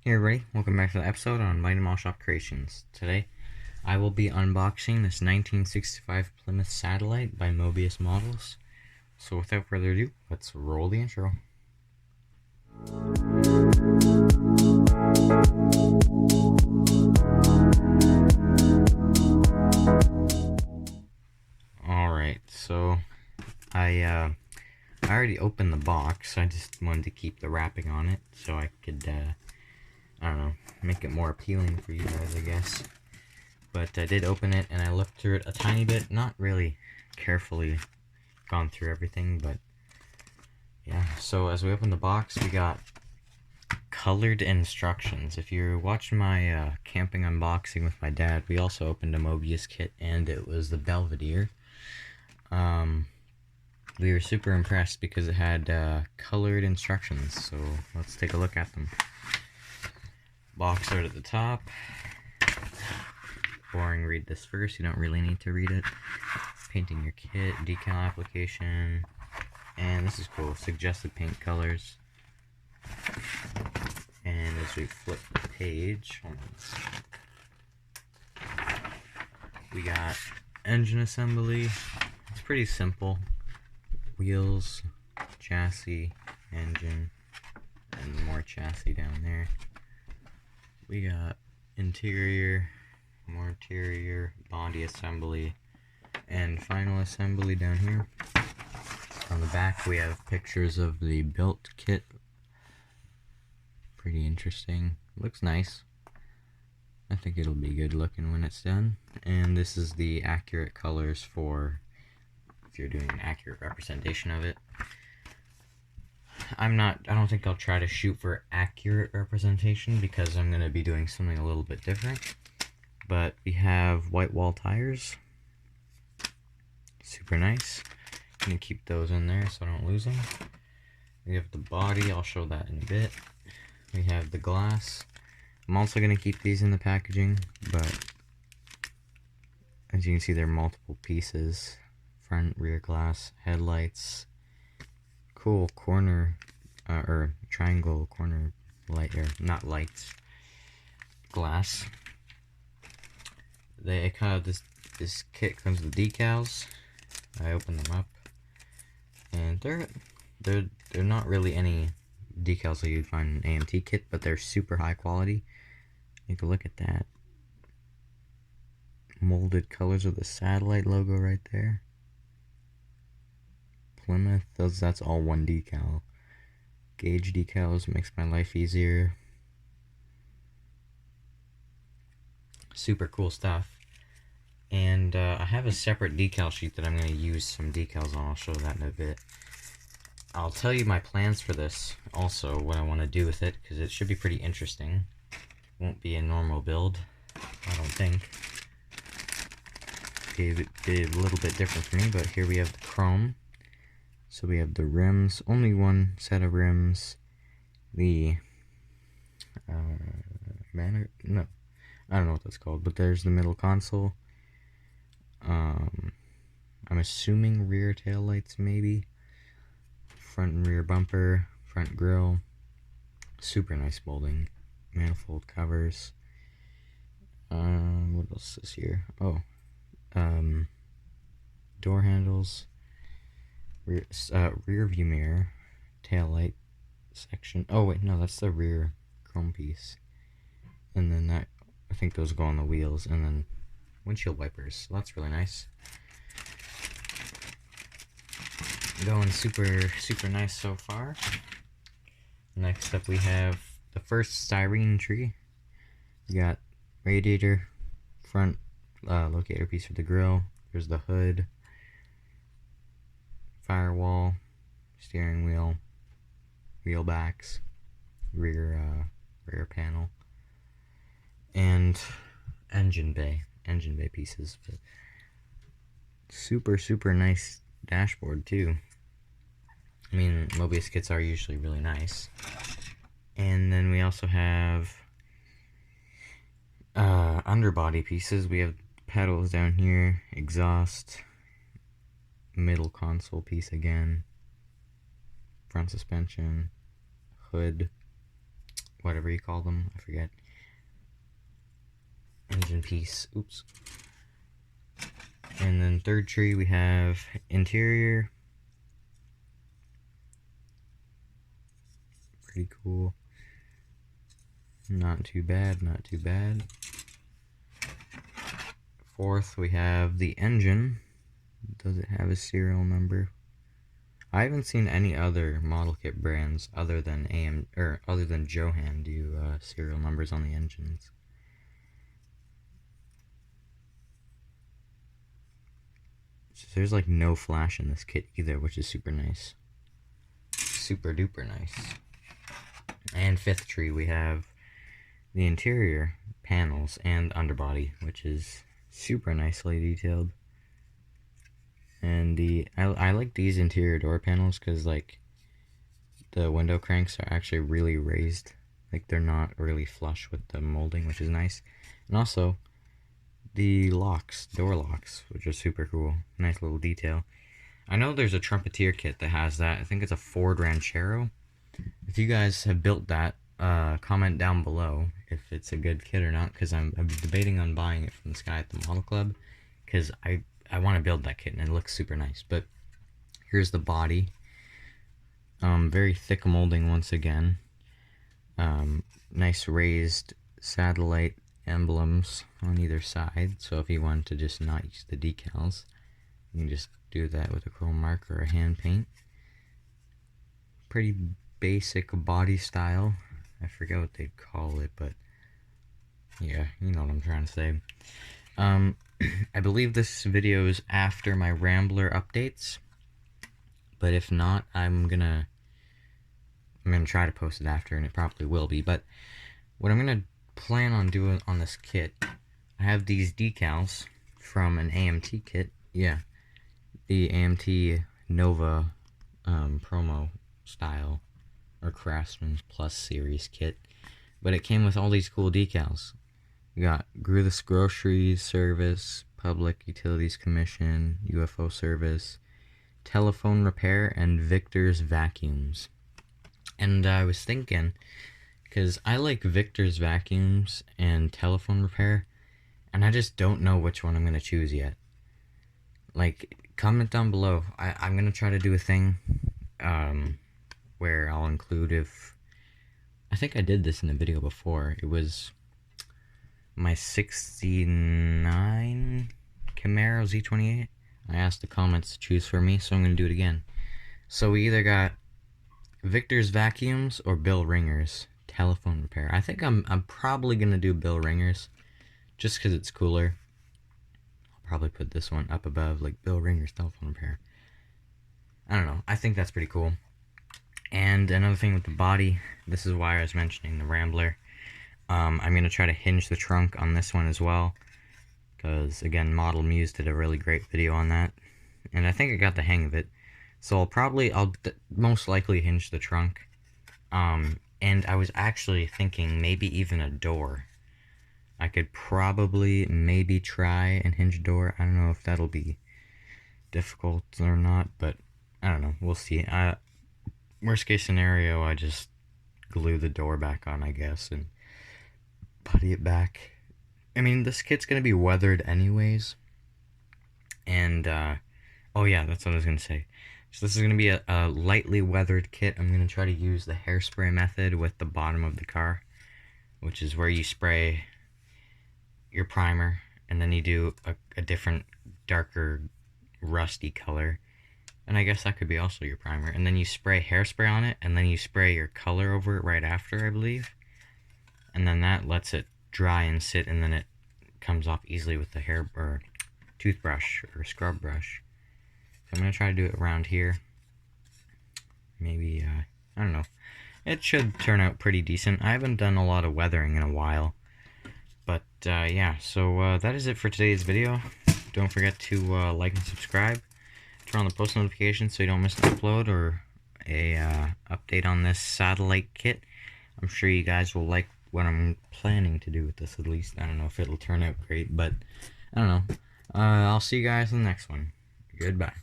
Hey everybody, welcome back to the episode on Mighty Mall Shop Creations. Today, I will be unboxing this 1965 Plymouth Satellite by Moebius Models. So without further ado, let's roll the intro. Alright, so I already opened the box. I just wanted to keep the wrapping on it so I could I don't know, make it more appealing for you guys, I guess. But I did open it, and I looked through it a tiny bit. Not really carefully gone through everything, but yeah. So as we open the box, we got colored instructions. If you're watching my camping unboxing with my dad, we also opened a Moebius kit, and it was the Belvedere. We were super impressed because it had colored instructions, so let's take a look at them. Box art at the top. Boring, read this first, you don't really need to read it. Painting your kit, decal application, and this is cool, suggested paint colors. And as we flip the page, we got engine assembly. It's pretty simple. Wheels, chassis, engine, and more chassis down there. We got interior, more interior, body assembly, and final assembly down here. On the back we have pictures of the built kit. Pretty interesting. Looks nice. I think it'll be good looking when it's done. And this is the accurate colors for if you're doing an accurate representation of it. I don't think I'll try to shoot for accurate representation because I'm going to be doing something a little bit different. But we have white wall tires. Super nice. I'm going to keep those in there so I don't lose them. We have the body. I'll show that in a bit. We have the glass. I'm also going to keep these in the packaging, but as you can see, there are multiple pieces. Front, rear glass, headlights. Cool corner, or triangle corner light, or not lights, glass. This kit comes with decals. I open them up, and they're not really any decals that you'd find in an AMT kit, but they're super high quality. Take a look at that. Molded colors of the satellite logo right there. Plymouth, that's all one decal. Gauge decals makes my life easier. Super cool stuff. And I have a separate decal sheet that I'm going to use some decals on. I'll show that in a bit. I'll tell you my plans for this, also what I want to do with it, because it should be pretty interesting. Won't be a normal build, I don't think. It did a little bit different for me, but here we have the chrome. So we have the rims, only one set of rims. The no, I don't know what that's called, but there's the middle console. I'm assuming rear tail lights, maybe. Front and rear bumper, front grille. Super nice molding. Manifold covers. What else is here? Oh, door handles. Rear view mirror, tail light section. Oh wait, no, that's the rear chrome piece. And then that, I think those go on the wheels, and then windshield wipers. So that's really nice. Going super nice so far. Next up we have the first styrene tree. We got radiator, front locator piece for the grille. There's the hood. Firewall, steering wheel, wheel backs, rear panel, and engine bay pieces. But super nice dashboard too. I mean, Moebius kits are usually really nice. And then we also have underbody pieces. We have pedals down here, exhaust. Middle console piece again, front suspension, hood, whatever you call them, I forget. Engine piece, oops. And then third tree we have interior. Pretty cool. Not too bad, not too bad. Fourth we have the engine. Does it have a serial number? I haven't seen any other model kit brands other than Johan do serial numbers on the engines. So there's like no flash in this kit either, which is super nice. Super duper nice. And fifth tree we have the interior panels and underbody, which is super nicely detailed. And I like these interior door panels because like the window cranks are actually really raised, like they're not really flush with the molding, which is nice. And also the locks, door locks, which are super cool. Nice little detail. I know there's a Trumpeteer kit that has that. I think it's a Ford Ranchero. If you guys have built that, comment down below if it's a good kit or not, because I'm debating on buying it from this guy at the model club, because I want to build that kit and it looks super nice. But here's the body. Very thick molding once again. Nice raised satellite emblems on either side, so if you want to just not use the decals, you can just do that with a chrome mark or a hand paint. Pretty basic body style. I forget what they'd call it, but yeah, you know what I'm trying to say. I believe this video is after my Rambler updates, but if not, I'm gonna try to post it after, and it probably will be. But what I'm gonna plan on doing on this kit, I have these decals from an AMT kit. Yeah, the AMT Nova promo style or Craftsman's Plus series kit, but it came with all these cool decals. We got Gruthis Groceries Service, Public Utilities Commission, UFO Service, Telephone Repair, and Victor's Vacuums. And I was thinking, because I like Victor's Vacuums and Telephone Repair, and I just don't know which one I'm going to choose yet. Like, comment down below. I'm going to try to do a thing where I'll include if... I think I did this in a video before. It was my 69 Camaro Z28. I asked the comments to choose for me, so I'm going to do it again. So we either got Victor's Vacuums or Bill Ringer's Telephone Repair. I think I'm probably going to do Bill Ringer's just because it's cooler. I'll probably put this one up above, like Bill Ringer's Telephone Repair. I don't know. I think that's pretty cool. And another thing with the body, this is why I was mentioning the Rambler. I'm going to try to hinge the trunk on this one as well, because again, Model Muse did a really great video on that, and I think I got the hang of it. So I'll most likely hinge the trunk. And I was actually thinking maybe even a door. I could probably maybe try and hinge a door. I don't know if that'll be difficult or not, but I don't know. We'll see. Worst case scenario, I just glue the door back on, I guess, and putty it back. I mean, this kit's gonna be weathered anyways. And, oh yeah, that's what I was gonna say. So this is gonna be a lightly weathered kit. I'm gonna try to use the hairspray method with the bottom of the car, which is where you spray your primer, and then you do a different, darker, rusty color. And I guess that could be also your primer. And then you spray hairspray on it, and then you spray your color over it right after, I believe. And then that lets it dry and sit, and then it comes off easily with the hair or toothbrush or scrub brush. So I'm going to try to do it around here. Maybe, I don't know. It should turn out pretty decent. I haven't done a lot of weathering in a while. But, yeah, so that is it for today's video. Don't forget to like and subscribe. Turn on the post notifications so you don't miss an upload or a update on this satellite kit. I'm sure you guys will like what I'm planning to do with this, at least. I don't know if it'll turn out great, but I don't know. I'll see you guys in the next one. Goodbye.